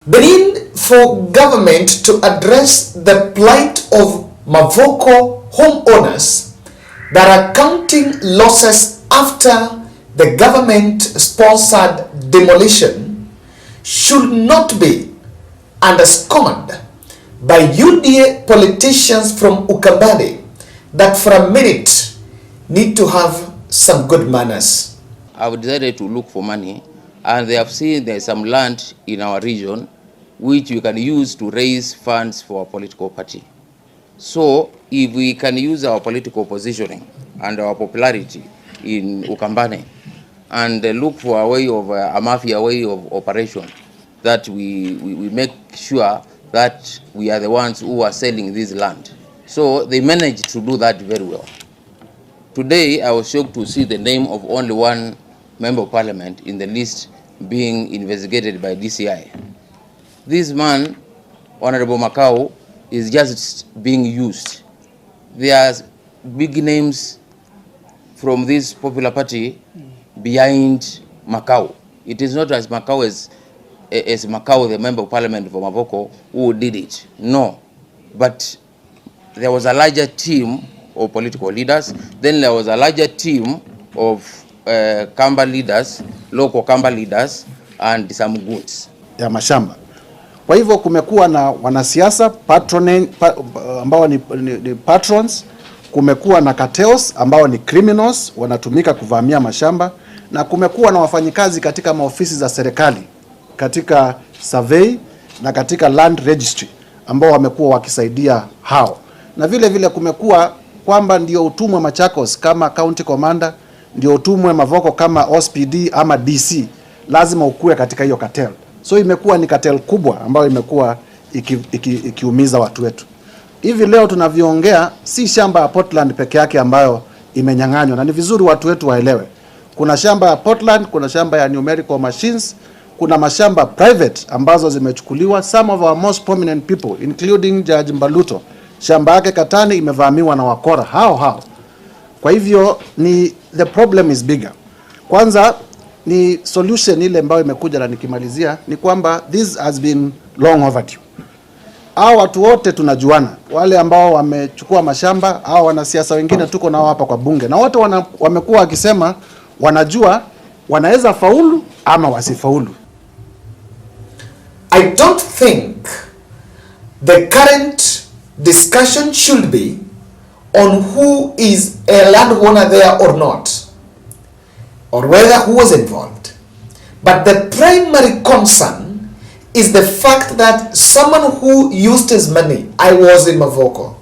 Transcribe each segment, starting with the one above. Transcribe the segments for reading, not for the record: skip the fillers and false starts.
The need for government to address the plight of Mavoko homeowners that are counting losses after the government-sponsored demolition should not be underscored by UDA politicians from Ukambani that for a minute need to have some good manners. I've decided to look for money, and they have seen there's some land in our region which we can use to raise funds for a political party. So if we can use our political positioning and our popularity in Ukambani and look for a way of a mafia way of operation, that we make sure that we are the ones who are selling this land. So they managed to do that very well. Today I was shocked to see the name of only one member of parliament in the list being investigated by DCI. This man, Honorable Moko, is just being used. There are big names from this popular party behind Moko. It is not as Moko as Moko, the member of parliament for Mavoko, who did it. No. But there was a larger team of political leaders. Then there was a larger team of Kamba leaders, local Kamba leaders, and some goods. Ya mashamba. Kwa hivyo kumekuwa na wanasiasa ambao ni patrons, kumekuwa na cartels ambao ni criminals wanatumika kuvamia mashamba, na kumekuwa na wafanyikazi katika maofisi za serikali, katika survey na katika land registry ambao wamekuwa wakisaidia hao. Na vile vile kumekuwa kwamba ndio utumwe Machakos kama county commander, ndio utumwe Mavoko kama OSPD ama DC, lazima ukue katika hiyo cartel. So imekuwa ni cartel kubwa ambayo imekuwa ikiumiza watu wetu. Hivi leo tunavyoongea, si shamba ya Portland peke yake ambayo imenyang'anywa, na ni vizuri watu wetu waelewe. Kuna shamba ya Portland, kuna shamba ya numerical machines, kuna mashamba private ambazo zimechukuliwa. Some of our most prominent people including Judge Mbaluto, shamba yake Katani imevamiwa na wakora hao. Kwa hivyo the problem is bigger. Kwanza ni solution ile ambayo imekuja, na nikimalizia ni kwamba this has been long overdue. Hao watu wote tunajuana, wale ambao wamechukua mashamba, hao wanasiasa wengine tuko nao hapa kwa bunge, na wote wamekuwa wakisema wanajua wanaweza faulu ama wasifaulu. I don't think the current discussion should be on who is a landowner there or not, or who was involved. But the primary concern is the fact that someone who used his money, I was in Mavoko,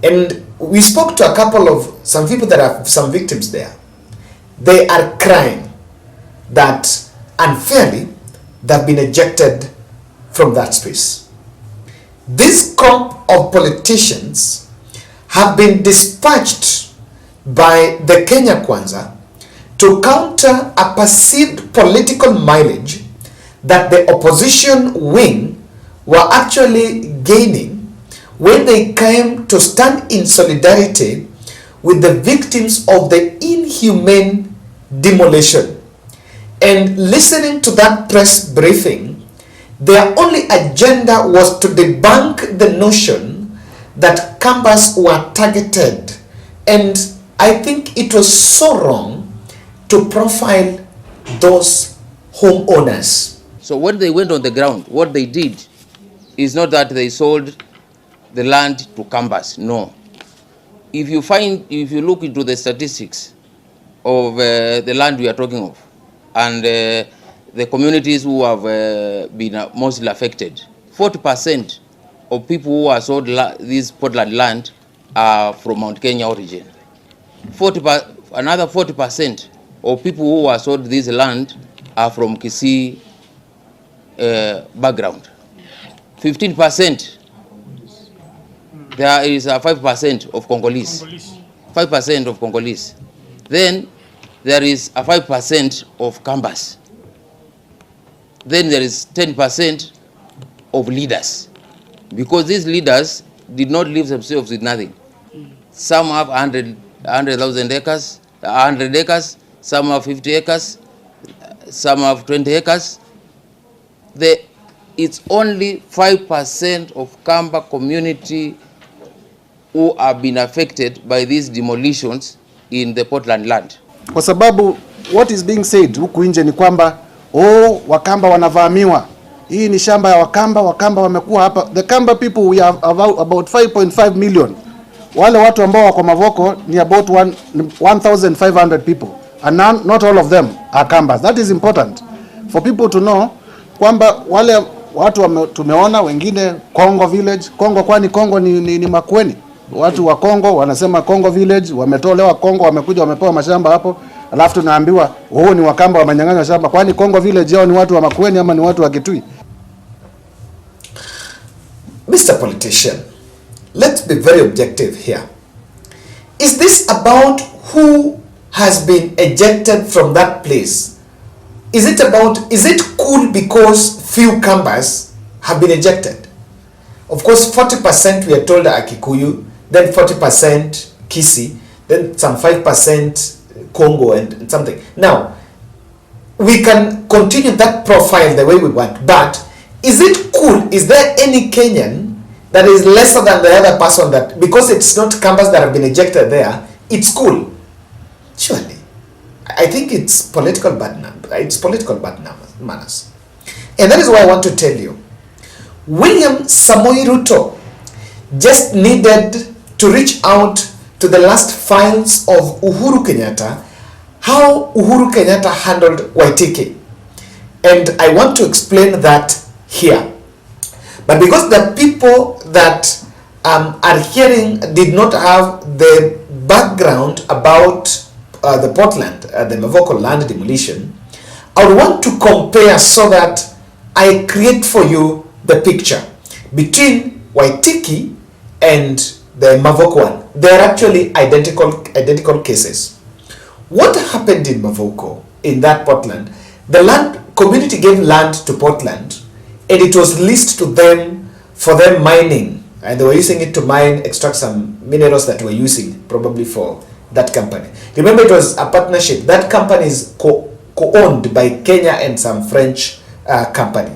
and we spoke to some people that are some victims there. They are crying that unfairly they've been ejected from that space. This crop of politicians have been dispatched by the Kenya Kwanza to counter a perceived political mileage that the opposition wing were actually gaining when they came to stand in solidarity with the victims of the inhumane demolition. And listening to that press briefing, their only agenda was to debunk the notion that Kambas were targeted. And I think it was so wrong to profile those homeowners. So when they went on the ground, what they did is not that they sold the land to Kambas. No. If you look into the statistics of the land we are talking of, and the communities who have been mostly affected, 40% of people who are sold this Portland land are from Mount Kenya origin. Another 40% of people who are sold this land are from Kisii background. 15%, there is a 5% of Congolese. 5% of Congolese. Then there is a 5% of Kambas. Then there is 10% of leaders. Because these leaders did not leave themselves with nothing. Some have 100,000 acres, 100 acres, some have 50 acres, some have 20 acres. The it's only 5% of Kamba community who have been affected by these demolitions in the Portland land. Kwa sababu what is being said huku nje ni kwamba Wakamba wanavamiwa. Hii ni shamba ya Wakamba, Wakamba wamekuwa hapa. The Kamba people, we have about 5.5 million. Wale watu ambao wako Mavoko ni about 1,500 people. And not all of them are Kambas. That is important for people to know kwamba wale watu tumeona wengine Congo village. Congo, kwani Congo ni Makueni. Watu wa Congo wanasema Congo village, wametolewa Congo, wamekuja wamepewa mashamba hapo. Alafu tunaambiwa ni Wakamba wamenyang'anywa shamba. Kwani Congo village yao ni watu wa Makueni ama ni watu wa Kitui? Mr. Politician, let's be very objective here. Is this about who has been ejected from that place? Is it cool because few Kambas have been ejected? Of course, 40% we are told are Kikuyu, then 40% Kisi, then some 5% Congo and something. Now, we can continue that profile the way we want, but is it cool? Is there any Kenyan that is lesser than the other person that, because it's not Kambas that have been ejected there, it's cool? Surely. I think it's political bad manners. And that is why I want to tell you, William Samoei Ruto just needed to reach out to the last files of Uhuru Kenyatta, how Uhuru Kenyatta handled Waitiki. And I want to explain that here. But because the people that are hearing did not have the background about the Portland, the Mavoko land demolition, I would want to compare so that I create for you the picture between Waitiki and the Mavoko one. They are actually identical cases. What happened in Mavoko, in that Portland, the land community gave land to Portland and it was leased to them for them mining, and they were using it to extract some minerals that were using probably for that company. Remember, it was a partnership. That company is co-owned by Kenya and some French company.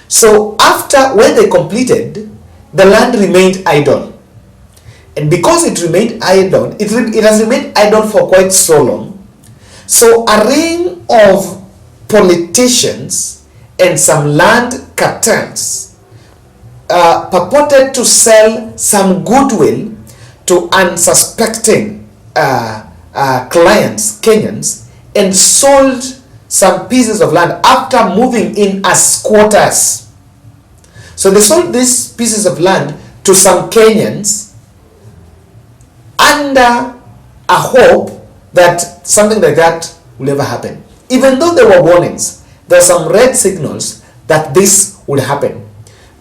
So after, when they completed, the land remained idle. And because it remained idle, it has remained idle for quite so long. So a ring of politicians and some land cartels purported to sell some goodwill to unsuspecting clients, Kenyans, and sold some pieces of land after moving in as squatters. So they sold these pieces of land to some Kenyans under a hope that something like that will never happen. Even though there were warnings, there were some red signals that this would happen.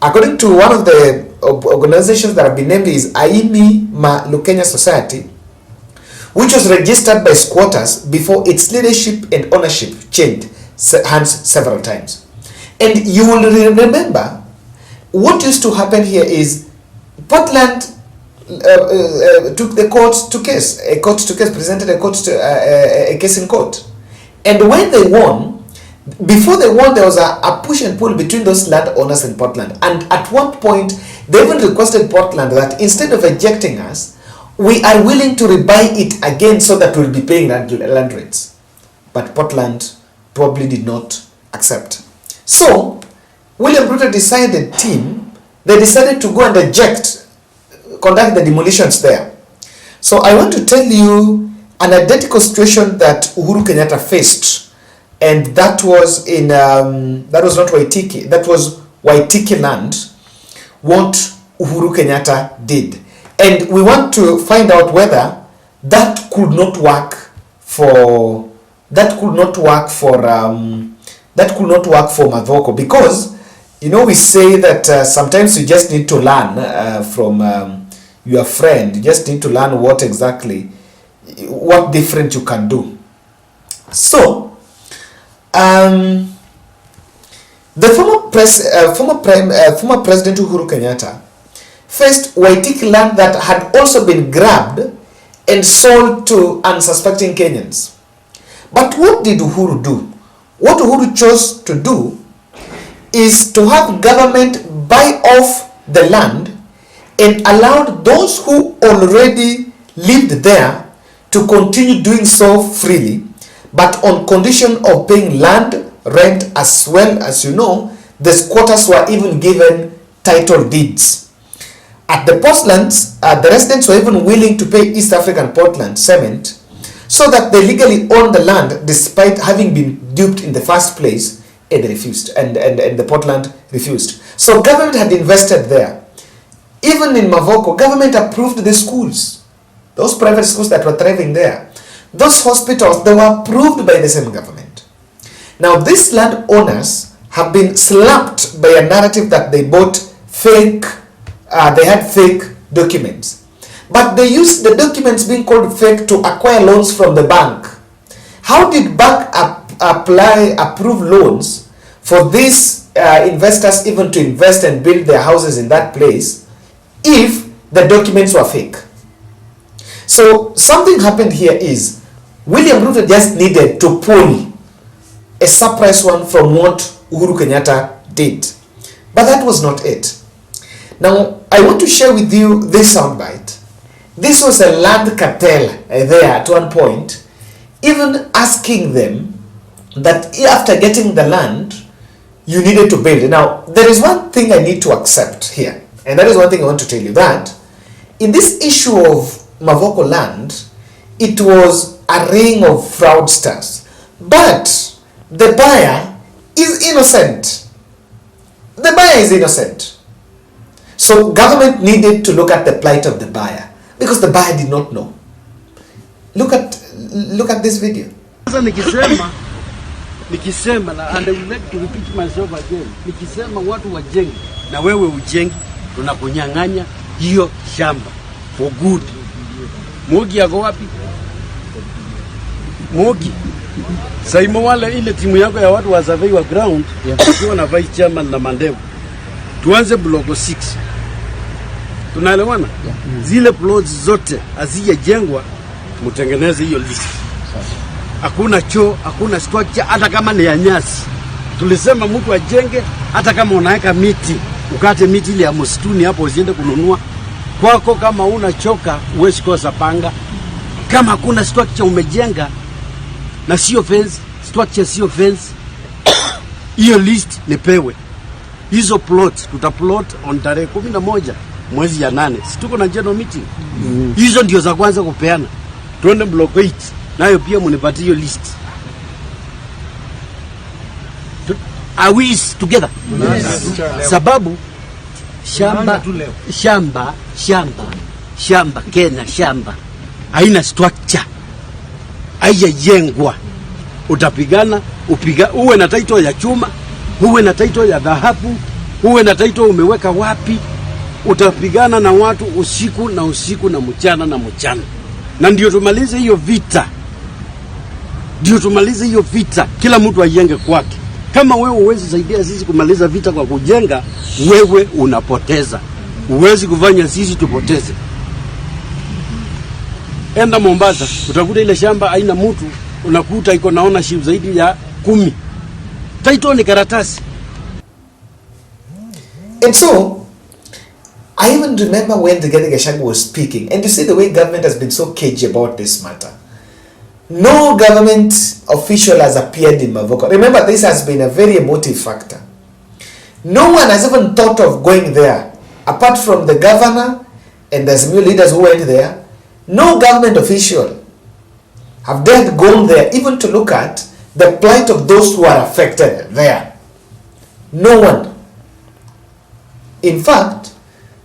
According to one of the organizations that have been named is Aimi Ma Lukenya Society, which was registered by squatters before its leadership and ownership changed hands several times. And you will remember what used to happen here is Portland took the court to case. A court to case, presented a case in court. And when they won, before they won, there was a push and pull between those landowners and Portland. And at one point, they even requested Portland that instead of ejecting us, we are willing to rebuy it again so that we'll be paying land rates. But Portland probably did not accept. So, William Ruto decided to go and conduct the demolitions there. So I want to tell you an identical situation that Uhuru Kenyatta faced. And that was that was not Waitiki, that was Waitiki land, what Uhuru Kenyatta did. And we want to find out whether that could not work for Mavoko, because we say that sometimes you just need to learn from your friend. You just need to learn what different you can do. So the former President Uhuru Kenyatta faced Waitiki land that had also been grabbed and sold to unsuspecting Kenyans. But what did Uhuru do? What Uhuru chose to do is to have government buy off the land and allowed those who already lived there to continue doing so freely, but on condition of paying land rent, as well as the squatters were even given title deeds. At the Portlands, the residents were even willing to pay East African Portland Cement so that they legally own the land despite having been duped in the first place, and they refused, and the Portland refused. So government had invested there. Even in Mavoko, government approved the schools, those private schools that were thriving there. Those hospitals, they were approved by the same government. Now these landowners have been slapped by a narrative that they bought fake, they had fake documents. But they used the documents being called fake to acquire loans from the bank. How did bank approve loans for these investors even to invest and build their houses in that place if the documents were fake? So something happened here is William Ruto just needed to pull a surprise one from what Uhuru Kenyatta did. But that was not it. Now, I want to share with you this soundbite. This was a land cartel there at one point, even asking them that after getting the land, you needed to build. Now, there is one thing I need to accept here, and that is one thing I want to tell you, that in this issue of Mavoko land, it was a ring of fraudsters. But the buyer is innocent. The buyer is innocent. So government needed to look at the plight of the buyer because the buyer did not know. Look at this video. Nikisema na and I would like to repeat myself again. Nikisema watu wajengi na wewe ujengi, tunakunyang'anya hiyo shamba for good. Mogi yako wapi? Mogi. Saimo wale ile timu yako ya watu wa survey wa ground wakiwa na vice chairman na Mandevu. Tuanze block 6. Tunaelewana? Zile plots zote hazijajengwa, mtengeneze hiyo list. Hakuna choo, hakuna structure, hata kama ni ya nyasi. Tulisema mtu ajenge, hata kama unaweka miti, ukate miti ile ya msituni hapo usiende kununua. Kwako kama una choka, uwezi kosa panga. Kama hakuna structure umejenga na sio fence, structure sio fence, hiyo list nipewe. Hizo plot, tutaplot on tarehe 11 mwezi ya 8. Situko na general meeting. Hizo ndio za kwanza kupeana. Tuende block 8. Nayo pia munipatie hiyo list. Are we together? Yes. Sababu shamba Kenya shamba haina structure, haijajengwa. Utapigana, uwe na title ya chuma, uwe na title ya dhahabu, uwe na title umeweka wapi, utapigana na watu usiku na mchana na mchana. Na ndio tumalize hiyo vita. Kila mtu ajenge kwake. Kama wewe uwezi saidia sisi kumaliza vita kwa kujenga, wewe unapoteza. Uwezi kufanya sisi tupoteze. Enda Mombasa, utakuta ile shamba haina mtu, unakuta iko na ownership zaidi ya 10. Title ni karatasi. And so, I even remember when the Gachagua was speaking, and you see the way government has been so cagey about this matter. No government official has appeared in Mavoko. Remember, this has been a very emotive factor. No one has even thought of going there, apart from the governor and the new leaders who went there. No government official have dared gone there even to look at the plight of those who are affected there. No one. In fact,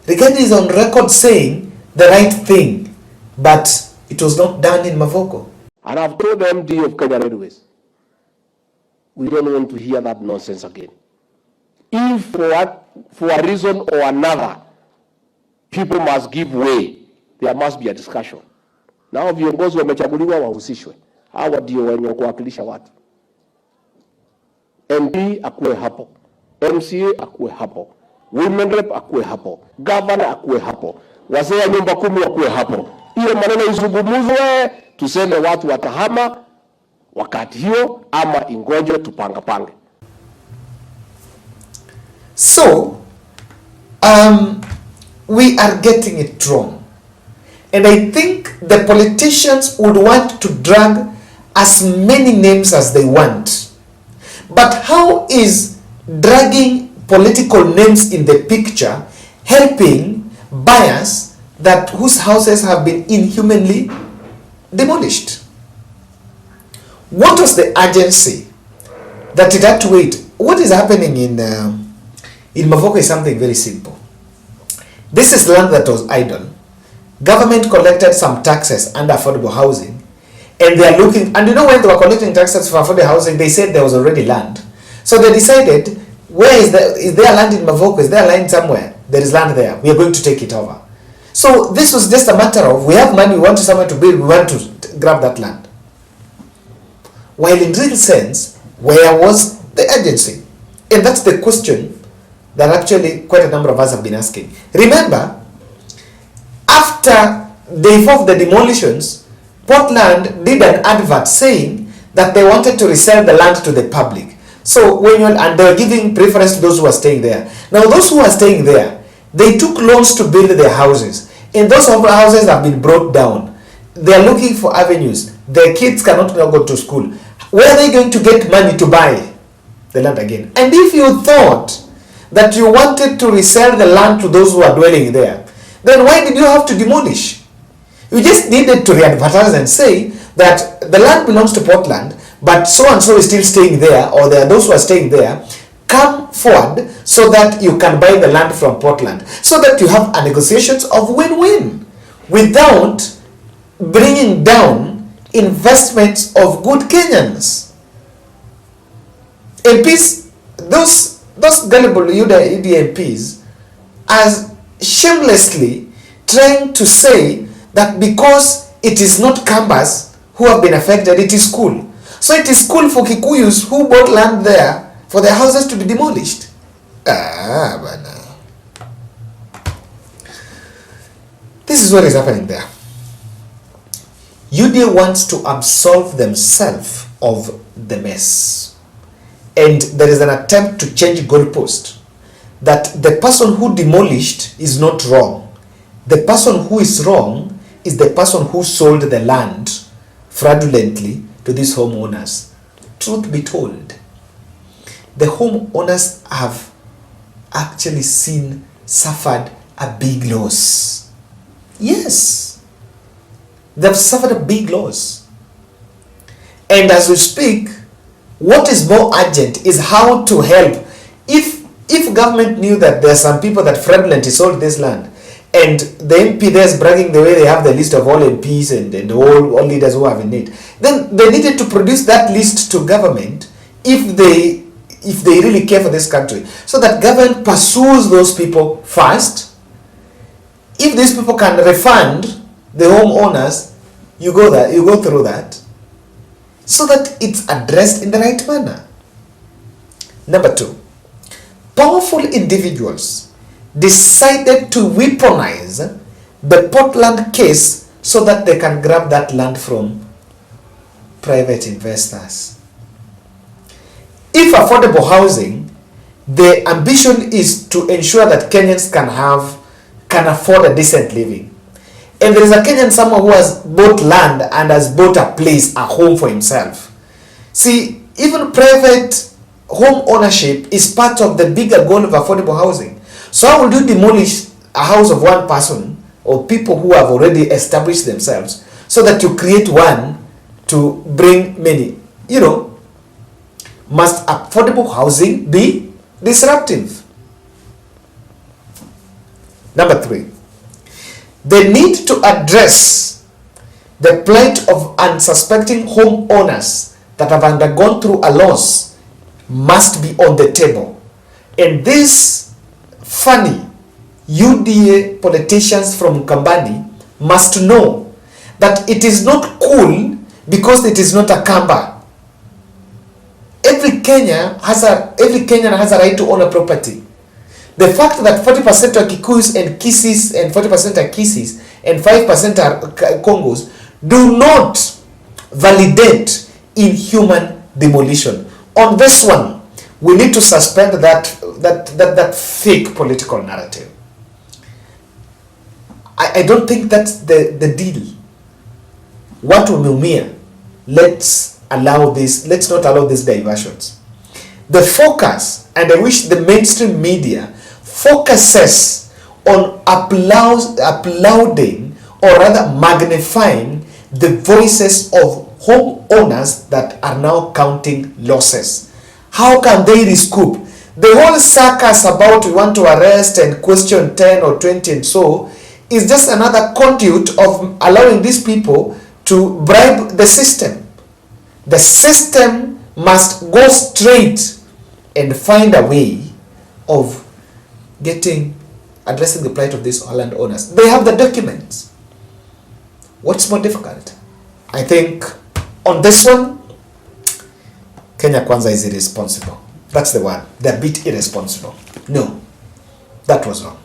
Rigathi is on record saying the right thing, but it was not done in Mavoko. And I've told the MD of Kenya Railways, we don't want to hear that nonsense again. If for a reason or another, people must give way, there must be a discussion. Now viongozi wamechaguliwa wahusishwe. Hawa ndio wenye kuwakilisha watu. MP akuwe hapo, MCA akuwe hapo, women rep akuwe hapo, governor akuwe hapo, wazee wa nyumba 10 akuwe hapo. Hiyo maneno izungumuzwe, tuseme watu watahama wakati hiyo ama ingoje tupange. So, we are getting it wrong. And I think the politicians would want to drag as many names as they want. But how is dragging political names in the picture helping buyers that whose houses have been inhumanly demolished? What was the urgency that it had to wait? What is happening in Mavoko is something very simple. This is land that was idle. Government collected some taxes under affordable housing, and they are looking, and you know, when they were collecting taxes for affordable housing, they said there was already land. So they decided, where is there land in Mavoko? Is there land somewhere? There is land there. We are going to take it over. So this was just a matter of, we have money, we want somewhere to build, we want to grab that land. While in real sense, where was the urgency? And that's the question that actually quite a number of us have been asking. Remember, after day 4 of the demolitions, Portland did an advert saying that they wanted to resell the land to the public. So and they were giving preference to those who are staying there. Now those who are staying there, they took loans to build their houses, and those houses have been brought down. They are looking for avenues. Their kids cannot now go to school. Where are they going to get money to buy the land again? And if you thought that you wanted to resell the land to those who are dwelling there, then why did you have to demolish? You just needed to re-advertise and say that the land belongs to Portland, but so and so is still staying there, or there are those who are staying there. Come forward so that you can buy the land from Portland, so that you have a negotiations of win-win without bringing down investments of good Kenyans. MPs, those gullible UDA MPs, are shamelessly trying to say that because it is not Kambas who have been affected, it is cool. So it is cool for Kikuyus who bought land there for their houses to be demolished. This is what is happening there. UDA wants to absolve themselves of the mess. And there is an attempt to change goalpost. That the person who demolished is not wrong. The person who is wrong is the person who sold the land fraudulently to these homeowners. Truth be told, the homeowners have actually suffered a big loss. Yes, they've suffered a big loss. And as we speak, what is more urgent is how to help. If government knew that there are some people that fraudulently sold this land, and the MP there is bragging the way they have the list of all MPs and all leaders who have in it, then they needed to produce that list to government if they really care for this country, so that government pursues those people first. If these people can refund the homeowners, you go through that, so that it's addressed in the right manner. Number 2, powerful individuals decided to weaponize the Portland case so that they can grab that land from private investors. If affordable housing, the ambition is to ensure that Kenyans can afford a decent living. And there is a Kenyan somewhere who has bought land and has bought a place, a home for himself. See, even private home ownership is part of the bigger goal of affordable housing. So how will you demolish a house of one person or people who have already established themselves so that you create one to bring many? Must affordable housing be disruptive? Number 3, the need to address the plight of unsuspecting homeowners that have undergone through a loss must be on the table. And these funny UDA politicians from Kambani must know that it is not cool because it is not a Kamba. Every Kenyan has a right to own a property. The fact that 40% are Kikuyus and Kisis and 40% are Kisis and 5% are Congos do not validate inhuman demolition. On this one, we need to suspend that fake political narrative. I don't think that's the deal. What umeumia, let's not allow these diversions. The focus, and I wish the mainstream media focuses on applauding or rather magnifying the voices of homeowners that are now counting losses. How can they recoup? The whole circus about we want to arrest and question 10 or 20 and so is just another conduit of allowing these people to bribe the system. The system must go straight and find a way of addressing the plight of these landowners. They have the documents. What's more difficult? I think on this one, Kenya Kwanza is irresponsible. That's the one. They're a bit irresponsible. No, that was wrong.